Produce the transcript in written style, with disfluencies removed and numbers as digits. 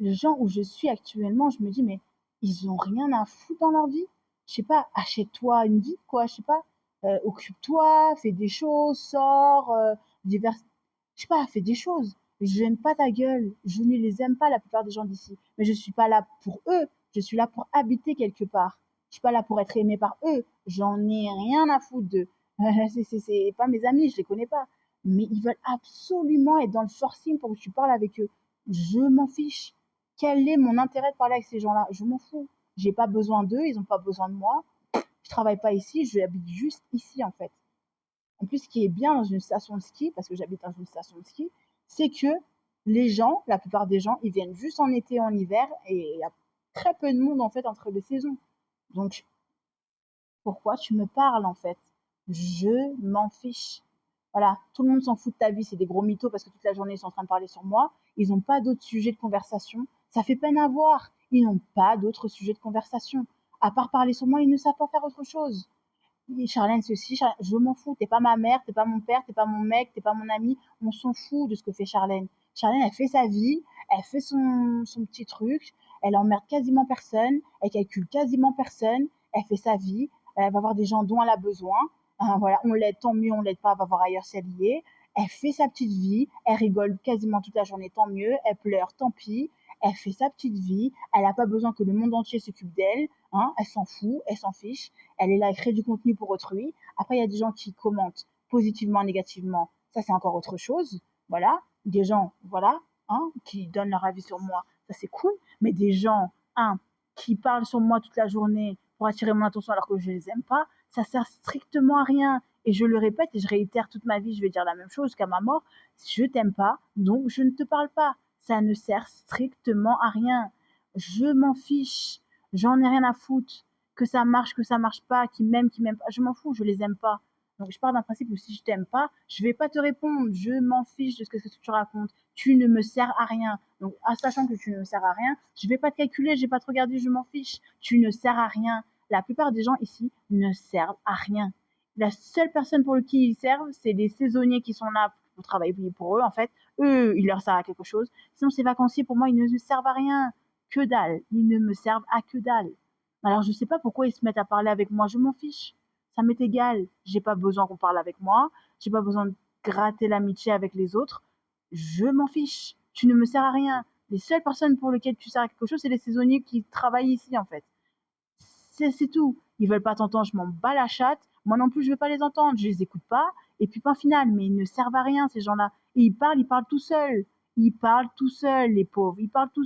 les gens où je suis actuellement, je me dis, mais ils ont rien à foutre dans leur vie. Je sais pas, achète-toi une vie, quoi. Je sais pas, occupe-toi, fais des choses, sors, divers... je sais pas, fais des choses. Je n'aime pas ta gueule. Je ne les aime pas, la plupart des gens d'ici. Mais je suis pas là pour eux. Je suis là pour habiter quelque part. Je suis pas là pour être aimée par eux. J'en ai rien à foutre d'eux. C'est pas mes amis, je les connais pas. Mais ils veulent absolument être dans le forcing pour que tu parles avec eux. Je m'en fiche. Quel est mon intérêt de parler avec ces gens-là? Je m'en fous. J'ai pas besoin d'eux, ils ont pas besoin de moi. Je travaille pas ici, je habite juste ici en fait. En plus, ce qui est bien dans une station de ski, parce que j'habite dans une station de ski, c'est que les gens, la plupart des gens, ils viennent juste en été et en hiver et il y a très peu de monde en fait entre les saisons. Donc pourquoi tu me parles en fait? Je m'en fiche. Voilà, tout le monde s'en fout de ta vie, c'est des gros mythos parce que toute la journée ils sont en train de parler sur moi. Ils n'ont pas d'autres sujets de conversation. Ça fait peine à voir. Ils n'ont pas d'autres sujets de conversation. À part parler sur moi, ils ne savent pas faire autre chose. Charlène, ceci, je m'en fous. T'es pas ma mère, t'es pas mon père, t'es pas mon mec, t'es pas mon ami. On s'en fout de ce que fait Charlène. Charlène, elle fait sa vie, elle fait son petit truc, elle emmerde quasiment personne, elle calcule quasiment personne, elle fait sa vie, elle va voir des gens dont elle a besoin. Voilà, on l'aide, tant mieux, on l'aide pas, elle va voir ailleurs s'habiller. Elle fait sa petite vie, elle rigole quasiment toute la journée, tant mieux, elle pleure, tant pis. Elle fait sa petite vie, elle n'a pas besoin que le monde entier s'occupe d'elle, hein, elle s'en fout, elle s'en fiche, elle est là, elle crée du contenu pour autrui. Après, il y a des gens qui commentent positivement, négativement, ça c'est encore autre chose, voilà. Des gens, voilà, hein, qui donnent leur avis sur moi, ça c'est cool, mais des gens, qui parlent sur moi toute la journée pour attirer mon attention alors que je les aime pas, ça sert strictement à rien. Et je le répète et je réitère toute ma vie, je vais dire la même chose jusqu'à ma mort, je t'aime pas, donc je ne te parle pas. Ça ne sert strictement à rien. Je m'en fiche, j'en ai rien à foutre. Que ça marche pas, qui m'aiment pas, je m'en fous, je les aime pas. Donc je pars d'un principe où si je t'aime pas, je vais pas te répondre, je m'en fiche de ce que tu racontes. Tu ne me sers à rien. Donc, en sachant que tu ne me sers à rien, je vais pas te calculer, je vais pas te regarder, je m'en fiche. Tu ne sers à rien. La plupart des gens ici ne servent à rien. La seule personne pour qui ils servent, c'est les saisonniers qui sont là pour travailler pour eux, en fait. Eux, ils leur servent à quelque chose. Sinon, ces vacanciers, pour moi, ils ne me servent à rien. Que dalle. Ils ne me servent à que dalle. Alors, je sais pas pourquoi ils se mettent à parler avec moi. Je m'en fiche. Ça m'est égal. J'ai pas besoin qu'on parle avec moi. J'ai pas besoin de gratter l'amitié avec les autres. Je m'en fiche. Tu ne me sers à rien. Les seules personnes pour lesquelles tu sers à quelque chose, c'est les saisonniers qui travaillent ici, en fait. C'est tout. Ils veulent pas t'entendre, je m'en bats la chatte. Moi non plus, je veux pas les entendre. Je les écoute pas. Et puis, point final. Mais ils ne servent à rien, ces gens-là. Et ils parlent tout seuls. Ils parlent tout seuls, les pauvres. Ils parlent tout